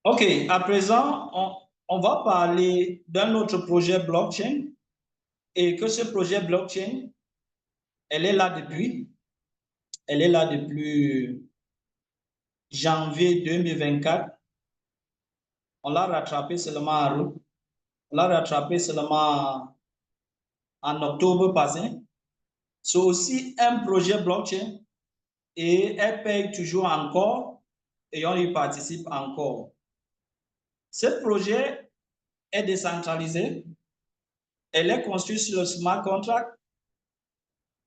OK, à présent, on va parler d'un autre projet blockchain et que ce projet blockchain, elle est là depuis, elle est là depuis janvier 2024. On l'a rattrapé seulement en août. On l'a rattrapé seulement en octobre passé. C'est aussi un projet blockchain et elle paye toujours encore et on y participe encore. Ce projet est décentralisé. Elle est construite sur le smart contract.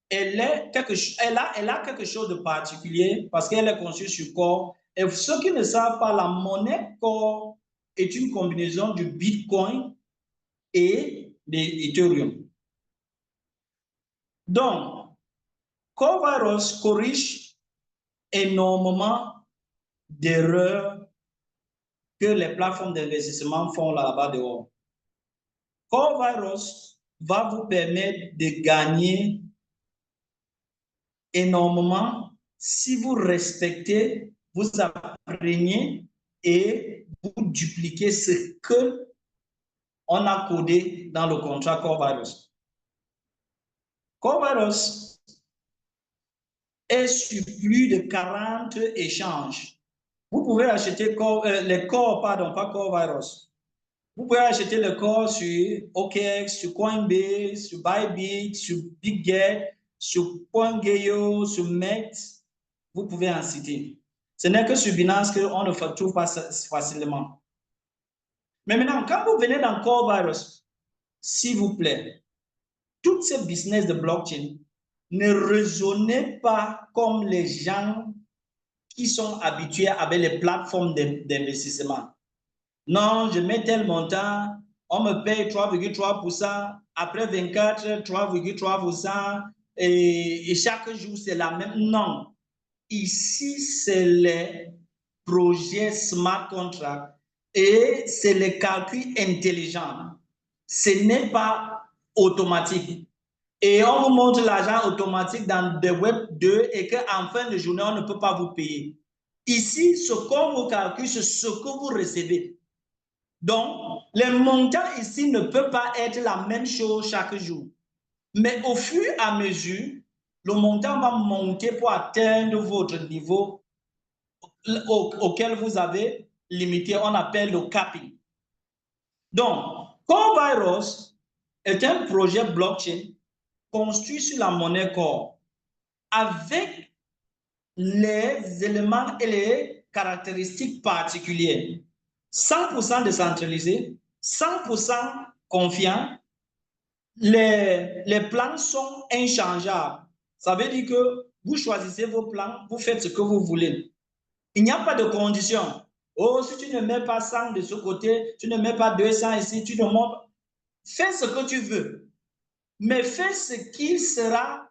Elle a quelque chose de particulier parce qu'elle est construite sur Core. Et ceux qui ne savent pas, la monnaie Core est une combinaison du Bitcoin et de Ethereum. Donc, Core Virus corrige énormément d'erreurs que les plateformes d'investissement font là-bas dehors. Core Virus va vous permettre de gagner énormément si vous respectez, vous apprenez et vous dupliquez ce que on a codé dans le contrat Core Virus. Core Virus est sur plus de 40 échanges. Vous pouvez acheter les corps, pardon, pas Core Virus. Vous pouvez acheter le corps sur OKX, sur Coinbase, sur Bybit, sur BitGet, sur PointGeo, sur MEX. Vous pouvez en citer. Ce n'est que sur Binance qu'on ne trouve pas facilement. Mais maintenant, quand vous venez dans Core Virus, s'il vous plaît, toutes ces business de blockchain, ne raisonnez pas comme les gens qui sont habitués avec les plateformes d'investissement. Non, je mets tel montant, on me paye 3,3%, après 24, 3,3%, et chaque jour, c'est la même. Non. Ici, c'est les projets smart contract et c'est les calculs intelligents. Ce n'est pas automatique. Et on vous montre l'argent automatique dans des Web 2 et qu'en fin de journée, on ne peut pas vous payer. Ici, ce qu'on vous calcule, c'est ce que vous recevez. Donc, les montants ici ne peuvent pas être la même chose chaque jour. Mais au fur et à mesure, le montant va monter pour atteindre votre niveau auquel vous avez limité, on appelle le capping. Donc, Core Virus est un projet blockchain construit sur la monnaie Core avec les éléments et les caractéristiques particulières. 100% décentralisé, 100% confiant, les plans sont inchangeables. Ça veut dire que vous choisissez vos plans, vous faites ce que vous voulez. Il n'y a pas de condition. Oh, si tu ne mets pas 100 de ce côté, tu ne mets pas 200 ici, tu ne montes. Fais ce que tu veux. Mais fais ce qui sera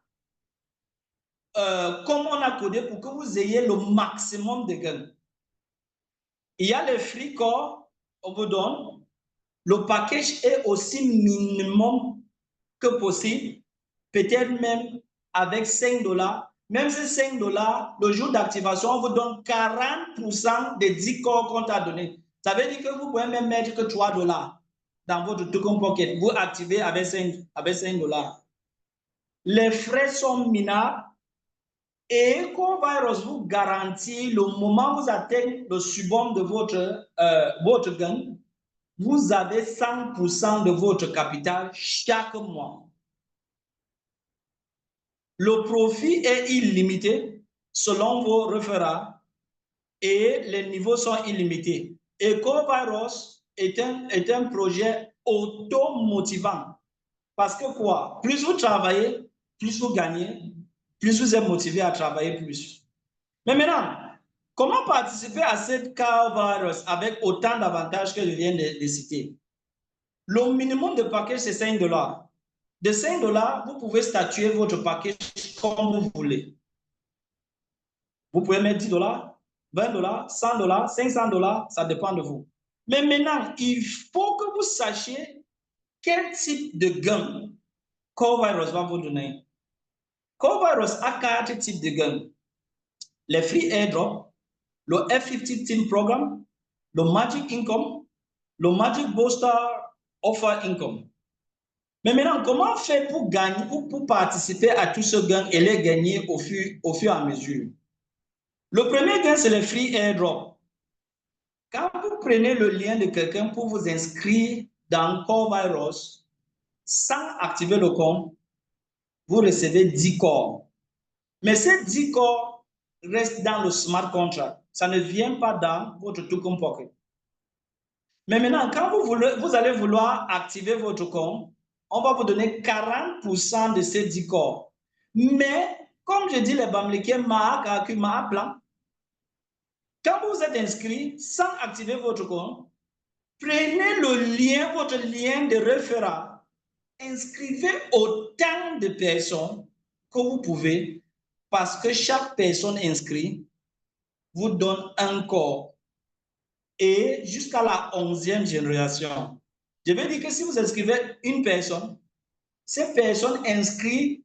comme on a codé pour que vous ayez le maximum de gains. Il y a les free core, on vous donne. Le package est aussi minimum que possible. Peut-être même avec 5 $. Même si 5 $, le jour d'activation, on vous donne 40% des 10 corps qu'on t'a donné. Ça veut dire que vous pouvez même mettre que 3 $ dans votre token pocket. Vous activez avec 5 $. Les frais sont minables et Coinvirus vous garantit le moment où vous atteignez le summum de votre gain, vous avez 100% de votre capital chaque mois. Le profit est illimité selon vos référents et les niveaux sont illimités. Et Coinvirus est un projet automotivant. Parce que quoi? Plus vous travaillez, plus vous gagnez, plus vous êtes motivé à travailler plus. Mais maintenant, comment participer à cette Coinvirus avec autant d'avantages que je viens de citer? Le minimum de package, c'est 5 $. De 5 $, vous pouvez statuer votre package comme vous voulez. Vous pouvez mettre 10 $, 20 $, 100 $, 500 $, ça dépend de vous. Mais maintenant, il faut que vous sachiez quel type de gain Coinvirus va vous donner. Coinvirus a 4 types de gains. Les free airdrop, le F50 Team Program, le Magic Income, le Magic Booster Offer Income. Mais maintenant, comment faire pour gagner, pour participer à tout ce gain et les gagner au fur et à mesure? Le premier gain, c'est le Free Airdrop. Quand vous prenez le lien de quelqu'un pour vous inscrire dans CoreVirus, sans activer le compte, vous recevez 10 corps. Mais ces 10 corps restent dans le smart contract. Ça ne vient pas dans votre token pocket. Mais maintenant, quand vous allez vouloir activer votre compte, on va vous donner 40% de ces 10 corps. Mais, comme je dis, les Bamlikiens, Maha Plan, quand vous êtes inscrit sans activer votre compte, prenez le lien, votre lien de référent, inscrivez autant de personnes que vous pouvez, parce que chaque personne inscrite vous donne un corps. Et jusqu'à la 11e génération. Je veux dire que si vous inscrivez une personne, cette personne inscrit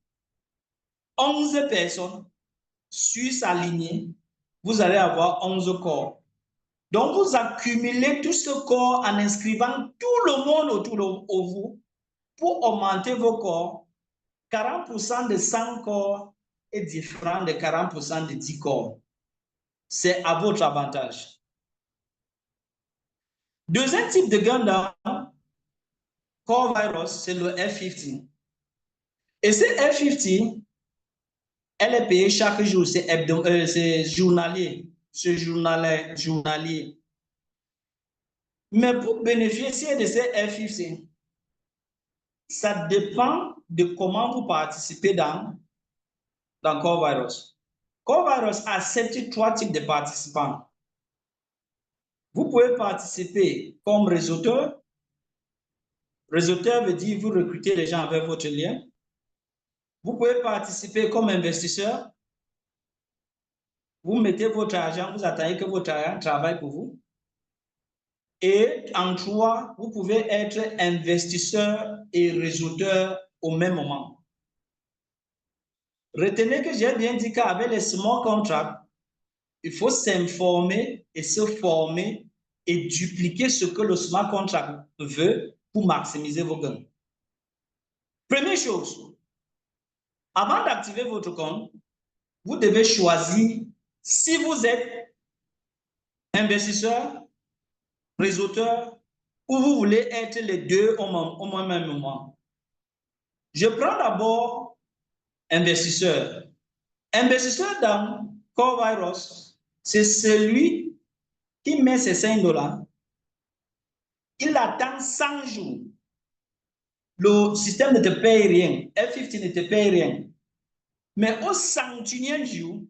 11 personnes sur sa lignée, vous allez avoir 11 corps. Donc, vous accumulez tout ce corps en inscrivant tout le monde autour de vous pour augmenter vos corps. 40% de 100 corps est différent de 40% de 10 corps. C'est à votre avantage. Deuxième type de gain dans CoreVirus, c'est le F50. Et ce F50, elle est payée chaque jour, c'est journalier. C'est journalier. Mais pour bénéficier de ces F50, ça dépend de comment vous participez dans CoreVirus. CoreVirus accepte 3 types de participants. Vous pouvez participer comme réseauteur. Réseauteur veut dire vous recrutez les gens avec votre lien. Vous pouvez participer comme investisseur. Vous mettez votre argent, vous attendez que votre argent travaille pour vous. Et en 3, vous pouvez être investisseur et réseauteur au même moment. Retenez que j'ai bien dit qu'avec les small contracts, il faut s'informer et se former et dupliquer ce que le smart contract veut pour maximiser vos gains. Première chose, avant d'activer votre compte, vous devez choisir si vous êtes investisseur, réseauteur, ou vous voulez être les deux au même moment. Je prends d'abord investisseur. Investisseur dans CoreVirus, c'est celui qui met ses 5 $. Il attend 100 jours. Le système ne te paye rien. F50 ne te paye rien. Mais au 101e jour,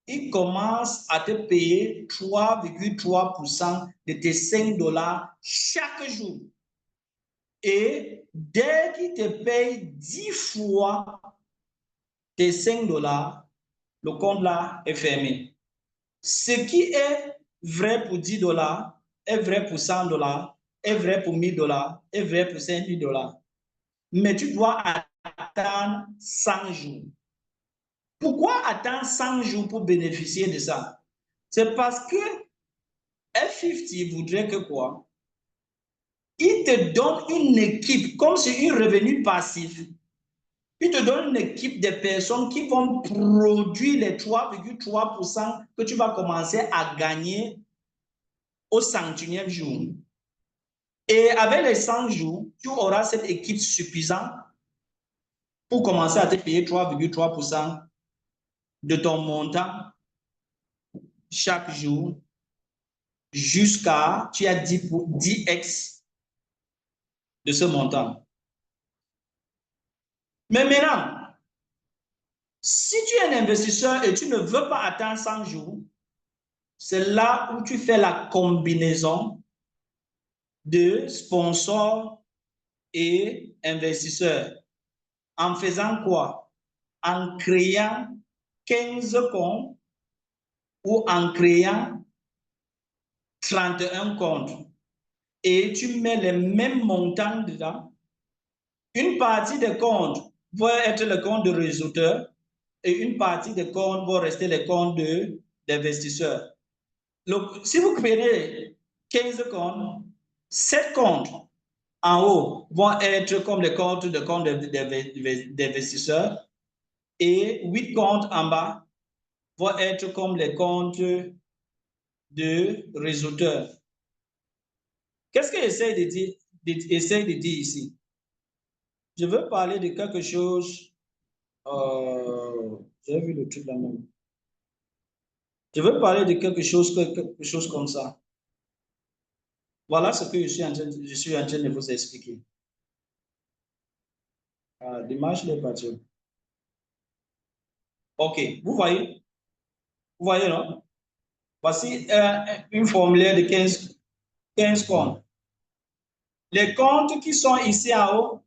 il commence à te payer 3,3% de tes 5 $ chaque jour. Et dès qu'il te paye 10 fois tes 5 $, le compte là est fermé. Ce qui est vrai pour 10 $ est vrai pour 100 $, est vrai pour 1000 $, est vrai pour 5000 $. Mais tu dois attendre 100 jours. Pourquoi attendre 100 jours pour bénéficier de ça? C'est parce que F50 voudrait que quoi? Il te donne une équipe, comme c'est un revenu passif. Il te donne une équipe de personnes qui vont produire les 3,3% que tu vas commencer à gagner au 101e jour. Et avec les 100 jours, tu auras cette équipe suffisante pour commencer à te payer 3,3% de ton montant chaque jour jusqu'à, tu as 10x de ce montant. Mais maintenant, si tu es un investisseur et tu ne veux pas attendre 100 jours, c'est là où tu fais la combinaison de sponsor et investisseur. En faisant quoi? En créant 15 comptes ou en créant 31 comptes. Et tu mets les mêmes montants dedans. Une partie des comptes va être le compte de réseauteur et une partie des comptes vont rester les comptes d'investisseurs. Si vous prenez 15 comptes. 7 comptes en haut vont être comme les comptes d'investisseurs et 8 comptes en bas vont être comme les comptes de réseauteurs. Qu'est-ce que j'essaie de dire, ici? Je veux parler de quelque chose. J'ai vu le truc là-même. Je veux parler de quelque chose comme ça. Voilà ce que je suis en train de vous expliquer. L'image n'est pas sûre. OK, vous voyez? Vous voyez, non? Voici une formulaire de 15 comptes. Les comptes qui sont ici en haut,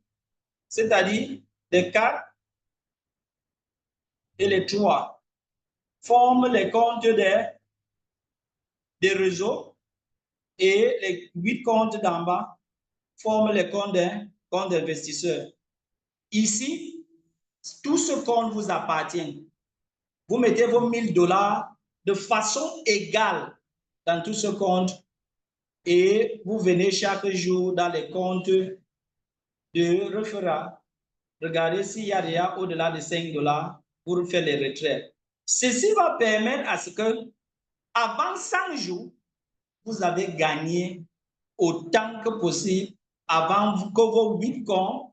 c'est-à-dire les 4 et les 3, forment les comptes des réseaux et les 8 comptes d'en bas forment les comptes d'investisseurs. Ici, tout ce compte vous appartient. Vous mettez vos $1000 de façon égale dans tout ce compte et vous venez chaque jour dans les comptes de référent. Regardez s'il y a rien au-delà de $5 pour faire les retraites. Ceci va permettre à ce que, avant 100 jours, vous avez gagné autant que possible avant que vos 8 comptes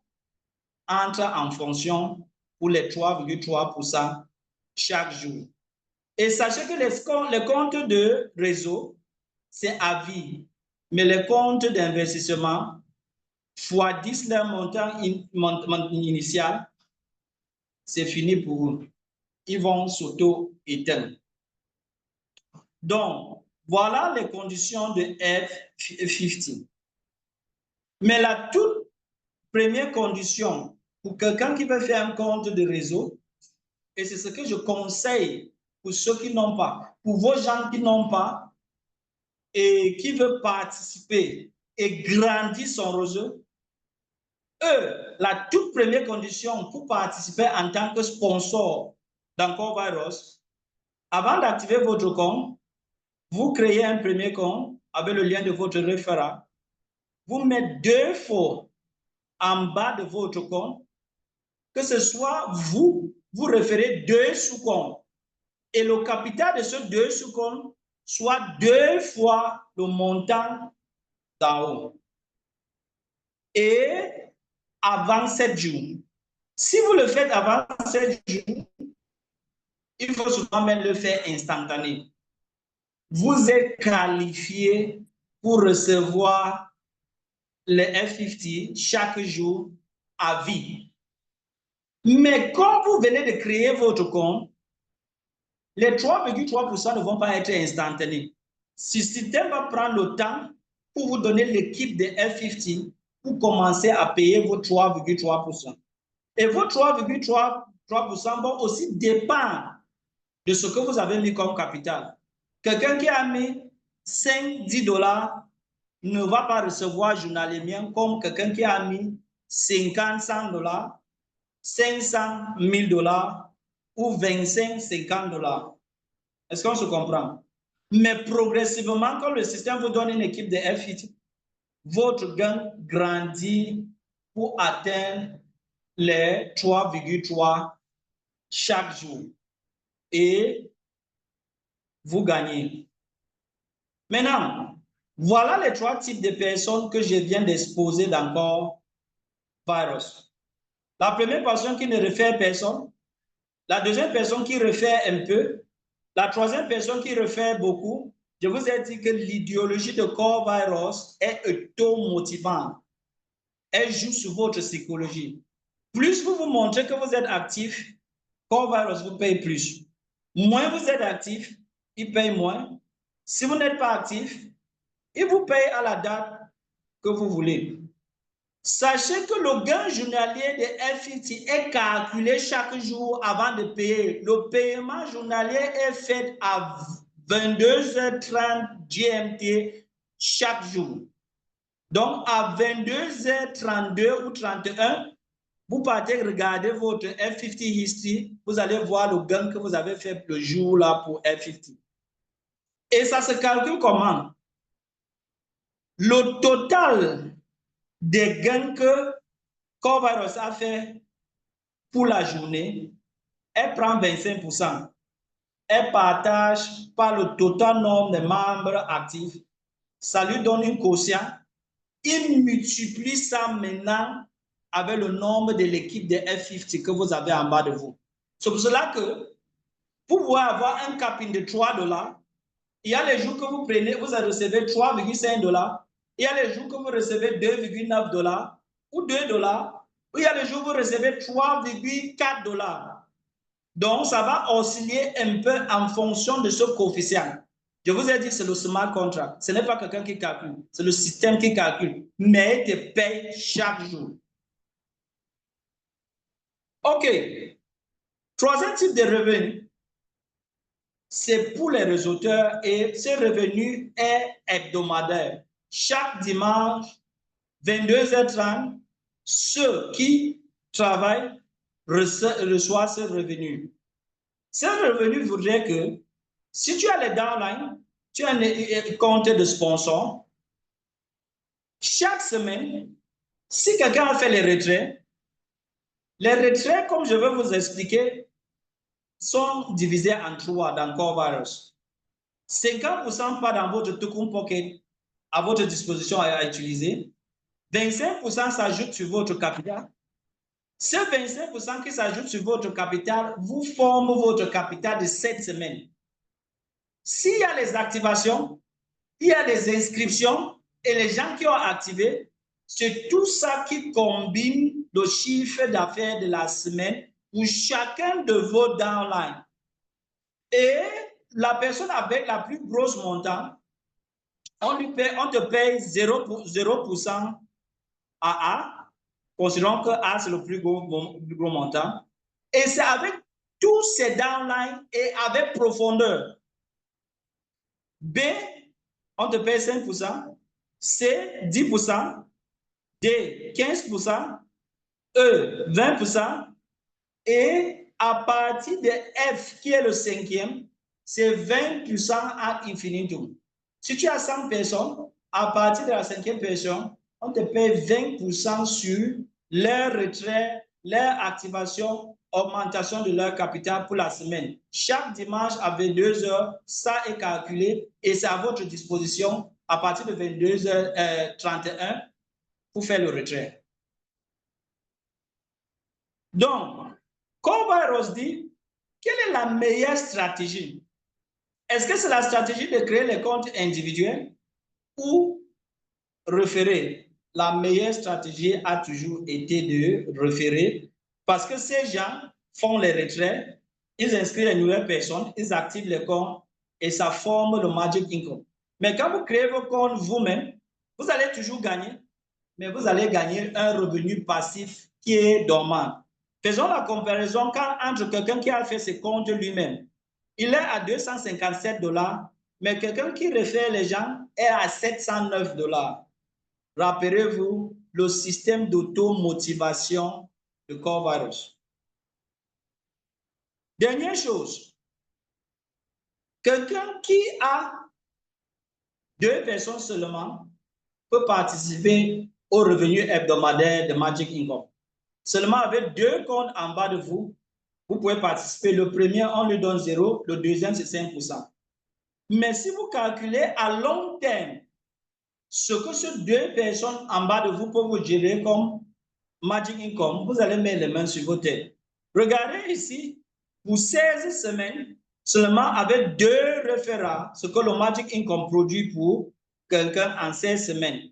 entrent en fonction pour les 3,3% chaque jour. Et sachez que les comptes de réseau, c'est à vie. Mais les comptes d'investissement, fois 10 leur montant initial, c'est fini pour eux. Ils vont s'auto-éteindre. Donc, voilà les conditions de F50. Mais la toute première condition pour quelqu'un qui veut faire un compte de réseau, et c'est ce que je conseille pour ceux qui n'ont pas, pour vos gens qui n'ont pas et qui veulent participer et grandir son réseau, la toute première condition pour participer en tant que sponsor dans CoreVirus, avant d'activer votre compte, vous créez un premier compte avec le lien de votre référent. Vous mettez 2 fois en bas de votre compte, que ce soit vous référez 2 sous-comptes. Et le capital de ces 2 sous-comptes soit 2 fois le montant d'en haut. Et avant 7 jours. Si vous le faites avant 7 jours, il faut souvent même le faire instantané. Vous êtes qualifié pour recevoir le F50 chaque jour à vie. Mais quand vous venez de créer votre compte, les 3,3% ne vont pas être instantanés. Ce système va prendre le temps pour vous donner l'équipe de F50 pour commencer à payer vos 3,3%. Et vos 3,3% vont aussi dépendre de ce que vous avez mis comme capital. Quelqu'un qui a mis 5-10 $ ne va pas recevoir journalièrement comme quelqu'un qui a mis 50-100 $, 500 000 $ ou 25-50 $. Est-ce qu'on se comprend? Mais progressivement, quand le système vous donne une équipe de F8, votre gain grandit pour atteindre les 3,3 chaque jour. Et vous gagnez. Maintenant, voilà les 3 types de personnes que je viens d'exposer dans CoreVirus. La première personne qui ne réfère personne, la deuxième personne qui réfère un peu, la troisième personne qui réfère beaucoup. Je vous ai dit que l'idéologie de CoreVirus est automotivante. Elle joue sur votre psychologie. Plus vous vous montrez que vous êtes actif, CoreVirus vous paye plus. Moins vous êtes actif, il paye moins. Si vous n'êtes pas actif, il vous paye à la date que vous voulez. Sachez que le gain journalier de F50 est calculé chaque jour avant de payer. Le paiement journalier est fait à 22h30 GMT chaque jour. Donc, à 22h32 ou 31, vous partez regarder votre F50 history, vous allez voir le gain que vous avez fait le jour là pour F50. Et ça se calcule comment? le total des gains que Corevirus a fait pour la journée, elle prend 25%. Elle partage par le total nombre de membres actifs. Ça lui donne une quotient. Il multiplie ça maintenant avec le nombre de l'équipe de F50 que vous avez en bas de vous. C'est pour cela que pour pouvoir avoir un capping de $3, il y a les jours que vous prenez, vous recevez $3,5. Il y a les jours que vous recevez $2,9 ou $2. Ou il y a les jours que vous recevez $3,4. Donc, ça va osciller un peu en fonction de ce coefficient. Je vous ai dit, c'est le smart contract. Ce n'est pas quelqu'un qui calcule, c'est le système qui calcule. Mais il te paye chaque jour. OK. Troisième type de revenu, c'est pour les réseauteurs et ce revenu est hebdomadaire. Chaque dimanche, 22h30, ceux qui travaillent reçoivent ce revenu. Ce revenu voudrait que si tu as les downlines, tu as un compte de sponsor, chaque semaine, si quelqu'un a fait les retraits, comme je vais vous expliquer, sont divisés en 3 dans Corevirus. 50% pas dans votre token pocket à votre disposition à utiliser. 25% s'ajoute sur votre capital. Ce 25% qui s'ajoute sur votre capital vous forme votre capital de 7 semaines. S'il y a les activations, il y a les inscriptions et les gens qui ont activé, c'est tout ça qui combine le chiffre d'affaires de la semaine pour chacun de vos downlines. Et la personne avec la plus grosse montant, on te paye 0% à A, considérons que A c'est le plus gros montant. Et c'est avec tous ces downlines et avec profondeur. B, on te paye 5%, C, 10%, D, 15%, E, 20%, et à partir de F, qui est le cinquième, c'est 20% ad infinitum. Si tu as 100 personnes, à partir de la cinquième personne, on te paye 20% sur leur retrait, leur activation, augmentation de leur capital pour la semaine. Chaque dimanche à 22h, ça est calculé et c'est à votre disposition à partir de 22h31 pour faire le retrait. Donc, Corevirus dit, quelle est la meilleure stratégie? Est-ce que c'est la stratégie de créer les comptes individuels ou référer? La meilleure stratégie a toujours été de référer parce que ces gens font les retraits, ils inscrivent les nouvelles personnes, ils activent les comptes et ça forme le Magic Income. Mais quand vous créez vos comptes vous-même, vous allez toujours gagner, mais vous allez gagner un revenu passif qui est dormant. Faisons la comparaison entre quelqu'un qui a fait ses comptes lui-même. Il est à $257, mais quelqu'un qui réfère les gens est à $709. Rappelez-vous le système d'automotivation de Corevirus. Dernière chose, quelqu'un qui a 2 personnes seulement peut participer au revenu hebdomadaire de Magic Income. Seulement avec 2 comptes en bas de vous, vous pouvez participer. Le premier, on lui donne 0, le deuxième, c'est 5%. Mais si vous calculez à long terme ce que ces 2 personnes en bas de vous peuvent vous gérer comme Magic Income, vous allez mettre les mains sur vos têtes. Regardez ici, pour 16 semaines, seulement avec 2 référents, ce que le Magic Income produit pour quelqu'un en 16 semaines.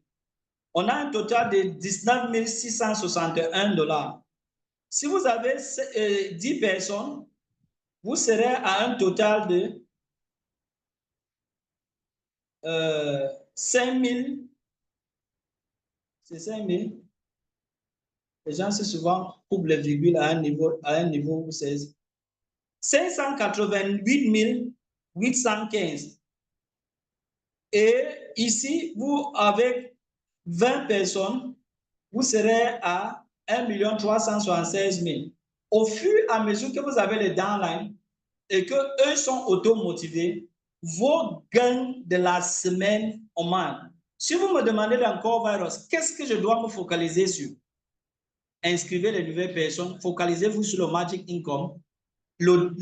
On a un total de $19 661. Si vous avez 10 personnes, vous serez à un total de 5 000. C'est 5 000. Les gens, c'est souvent coupent les virgules à un niveau où c'est 588 815. Et ici, vous, avec 20 personnes, vous serez à 1 376 000. Au fur et à mesure que vous avez les downlines et qu'eux sont automotivés, vos gains de la semaine augmentent. Si vous me demandez dans Core Virus, qu'est-ce que je dois me focaliser sur? Inscrivez les nouvelles personnes, focalisez-vous sur le Magic Income. Le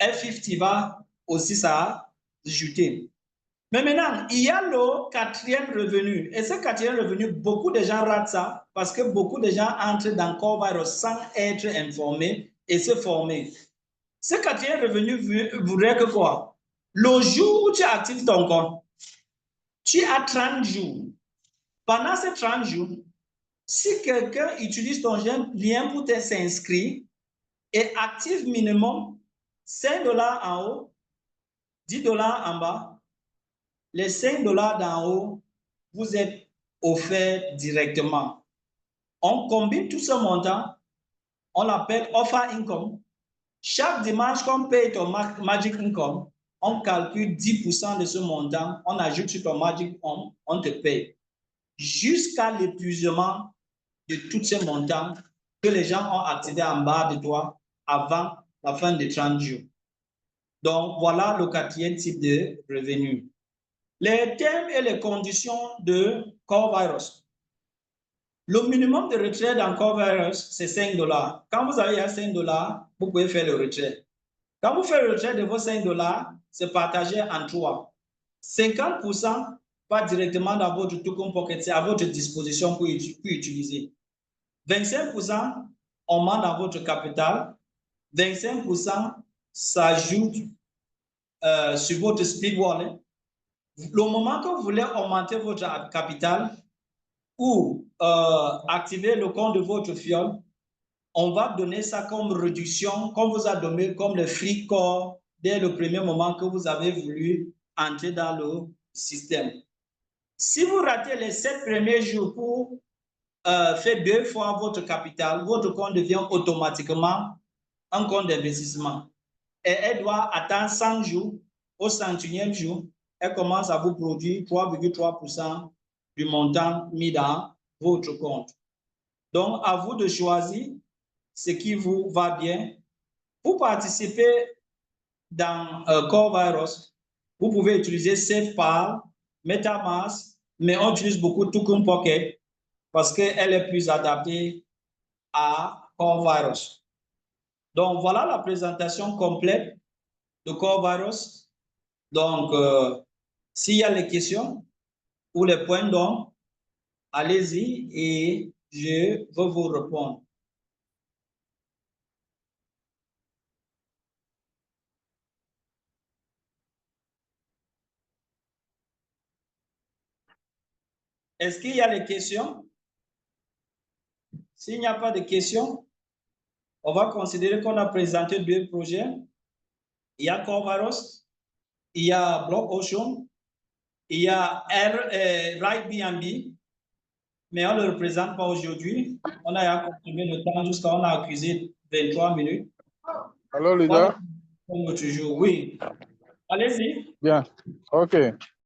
F50 va aussi s'ajouter. Mais maintenant, il y a le quatrième revenu. Et ce quatrième revenu, beaucoup de gens ratent ça parce que beaucoup de gens entrent dans Core Virus sans être informés et se former. Ce quatrième revenu voudrait que quoi? Le jour où tu actives ton compte, tu as 30 jours. Pendant ces 30 jours, si quelqu'un utilise ton lien pour s'inscrire et active minimum 5 $ en haut, 10 $ en bas, les 5 $ d'en haut, vous êtes offerts directement. On combine tout ce montant, on l'appelle offer income. Chaque dimanche qu'on paye ton Magic Income, on calcule 10% de ce montant, on ajoute sur ton Magic Income, on te paye. Jusqu'à l'épuisement de tous ces montants que les gens ont activés en bas de toi avant la fin des 30 jours. Donc, voilà le quatrième type de revenu. Les termes et les conditions de Core Virus. Le minimum de retrait dans Core Virus, c'est 5 $. Quand vous avez 5 $, vous pouvez faire le retrait. Quand vous faites le retrait de vos 5 $, c'est partagé en 3. 50% va directement dans votre token pocket, c'est à votre disposition pour utiliser. 25%, on met dans votre capital. 25% s'ajoute sur votre speed wallet. Le moment que vous voulez augmenter votre capital ou activer le compte de votre fiole, on va donner ça comme réduction, comme vous a donné comme le free core dès le premier moment que vous avez voulu entrer dans le système. Si vous ratez les 7 premiers jours pour faire 2 fois votre capital, votre compte devient automatiquement un compte d'investissement. Et elle doit attendre 100 jours. Au 101e jour, elle commence à vous produire 3,3% du montant mis dans votre compte. Donc, à vous de choisir ce qui vous va bien. Pour participer dans Core Virus, vous pouvez utiliser SafePal, MetaMask, mais on utilise beaucoup Token Pocket parce qu'elle est plus adaptée à Core Virus. Donc, voilà la présentation complète de Core Virus. Donc, s'il y a les questions ou les points d'ombre, allez-y et je vais vous répondre. Est-ce qu'il y a les questions? S'il n'y a pas de questions, on va considérer qu'on a présenté 2 projets. Il y a Core Virus, il y a Block Ocean, il y a RideBnB, mais on ne le représente pas aujourd'hui. On a continué le temps jusqu'à on a accusé 23 minutes. Alors, leader? Comme toujours, oui. Allez-y. Bien, ok.